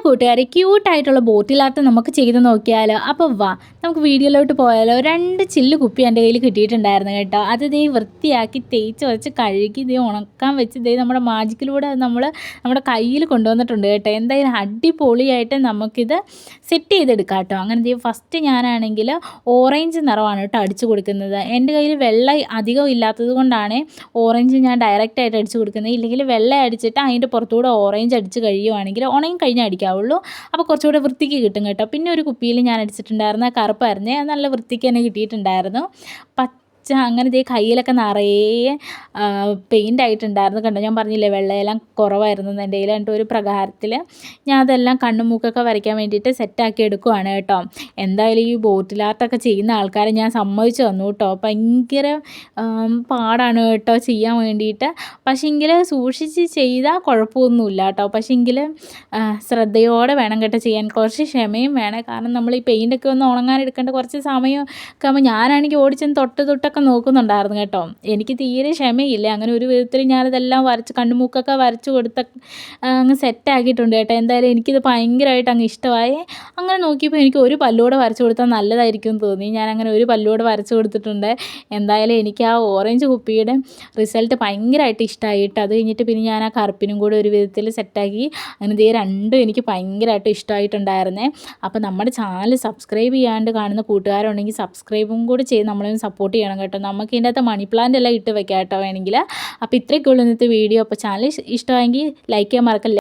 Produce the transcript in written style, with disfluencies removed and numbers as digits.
കൂട്ടുകാരെ ക്യൂട്ടായിട്ടുള്ള bottle art നമുക്ക് ചെയ്ത് നോക്കിയാലോ? അപ്പോൾ വാ നമുക്ക് വീഡിയോയിലോട്ട് പോയാലോ. 2 ചില്ല് കുപ്പി എൻ്റെ കയ്യിൽ കിട്ടിയിട്ടുണ്ടായിരുന്നു കേട്ടോ. അത് ദേ വൃത്തിയാക്കി തേച്ച് വെച്ച് കഴുകി ദേ ഉണക്കാൻ വെച്ച് ദേ നമ്മുടെ മാജിക്കിലൂടെ നമ്മൾ നമ്മുടെ കയ്യിൽ കൊണ്ടുവന്നിട്ടുണ്ട് കേട്ടോ. എന്തായാലും അടിപൊളിയായിട്ട് നമുക്കിത് സെറ്റ് ചെയ്തെടുക്കാം കേട്ടോ. അങ്ങനെ ദേ ഫസ്റ്റ് ഞാനാണെങ്കിൽ ഓറഞ്ച് നിറമാണ് കേട്ടോ അടിച്ചു കൊടുക്കുന്നത്. എൻ്റെ കയ്യിൽ വെള്ള അധികം ഇല്ലാത്തത് കൊണ്ടാണ് ഓറഞ്ച് ഞാൻ ഡയറക്റ്റായിട്ട് അടിച്ചു കൊടുക്കുന്നത്. ഇല്ലെങ്കിൽ വെള്ള അടിച്ചിട്ട് അതിൻ്റെ പുറത്തുകൂടെ ഓറഞ്ച് അടിച്ച് കഴിയുവാണെങ്കിൽ ഉണങ്ങി കഴിഞ്ഞാൽ അടിക്കാവുള്ളൂ. അപ്പോൾ കുറച്ചുകൂടെ വൃത്തിക്ക് കിട്ടും കേട്ടോ. പിന്നെ ഒരു കുപ്പിയിൽ ഞാൻ അടിച്ചിട്ടുണ്ടായിരുന്ന കറുപ്പായിരുന്നേ, നല്ല വൃത്തിക്ക് തന്നെ കിട്ടിയിട്ടുണ്ടായിരുന്നു. അങ്ങനെ ദേ കയ്യിലൊക്കെ നിറയെ പെയിൻ്റ് ആയിട്ടുണ്ടായിരുന്നു കണ്ടോ. ഞാൻ പറഞ്ഞില്ലേ വെള്ളയെല്ലാം കുറവായിരുന്നു എൻ്റെ കയ്യിൽ. എന്നിട്ട് ഒരു പ്രകാരത്തിൽ ഞാൻ അതെല്ലാം കണ്ണും മൂക്കൊക്കെ വരയ്ക്കാൻ വേണ്ടിയിട്ട് സെറ്റാക്കി എടുക്കുവാണ് കേട്ടോ. എന്തായാലും ഈ ബോട്ടിൽ ആർട്ടൊക്കെ ചെയ്യുന്ന ആൾക്കാരെ ഞാൻ സമ്മതിച്ചു തന്നു കേട്ടോ. ഭയങ്കര പാടാണ് കേട്ടോ ചെയ്യാൻ വേണ്ടിയിട്ട്. പക്ഷേങ്കിൽ സൂക്ഷിച്ച് ചെയ്താൽ കുഴപ്പമൊന്നുമില്ല കേട്ടോ. പക്ഷേങ്കിൽ ശ്രദ്ധയോടെ വേണം കേട്ടോ ചെയ്യാൻ. കുറച്ച് ക്ഷമയും വേണം. കാരണം നമ്മൾ ഈ പെയിൻ്റൊക്കെ ഒന്ന് ഉണങ്ങാൻ എടുക്കേണ്ട കുറച്ച് സമയമൊക്കെ ആകുമ്പോൾ ഞാനാണെങ്കിൽ ഓടിച്ചെന്ന് തൊട്ടൊക്കെ നോക്കുന്നുണ്ടായിരുന്നു കേട്ടോ. എനിക്ക് തീരെ ക്ഷമയില്ല. അങ്ങനെ ഒരു വിധത്തിൽ ഞാനതെല്ലാം വരച്ച് കണ്ണുമൂക്കൊക്കെ വരച്ച് കൊടുത്ത അങ്ങ് സെറ്റാക്കിയിട്ടുണ്ട് കേട്ടോ. എന്തായാലും എനിക്കിത് ഭയങ്കരമായിട്ട് അങ്ങ് ഇഷ്ടമായി. അങ്ങനെ നോക്കിയപ്പോൾ എനിക്ക് ഒരു പല്ലൂടെ വരച്ച് കൊടുത്താൽ നല്ലതായിരിക്കും എന്ന് തോന്നി. ഞാനങ്ങനെ ഒരു പല്ലൂടെ വരച്ച് കൊടുത്തിട്ടുണ്ട്. എന്തായാലും എനിക്ക് ആ ഓറഞ്ച് കുപ്പിയുടെ റിസൾട്ട് ഭയങ്കരമായിട്ട് ഇഷ്ടമായി കേട്ടോ. അത് കഴിഞ്ഞിട്ട് പിന്നെ ഞാൻ ആ കറുപ്പിനും കൂടെ ഒരു വിധത്തിൽ സെറ്റാക്കി. അങ്ങനെ ഇതേ രണ്ടും എനിക്ക് ഭയങ്കരമായിട്ട് ഇഷ്ടമായിട്ടുണ്ടായിരുന്നേ. അപ്പോൾ നമ്മുടെ ചാനൽ സബ്സ്ക്രൈബ് ചെയ്യാണ്ട് കാണുന്ന കൂട്ടുകാരുണ്ടെങ്കിൽ സബ്സ്ക്രൈബും കൂടി ചെയ്ത് നമ്മളൊന്ന് സപ്പോർട്ട് ചെയ്യണം കേട്ടോ. നമുക്ക് ഇതിൻ്റെ അകത്ത് മണി പ്ലാന്റ് എല്ലാം ഇട്ട് വെക്കാം കേട്ടോ വേണമെങ്കിൽ. അപ്പോൾ ഇത്രയൊക്കെ ഉള്ളൂ ഇന്നത്തെ വീഡിയോ. അപ്പോൾ ചാനൽ ഇഷ്ടമായെങ്കിൽ ലൈക്ക് ചെയ്യാൻ മറക്കല്ലേ.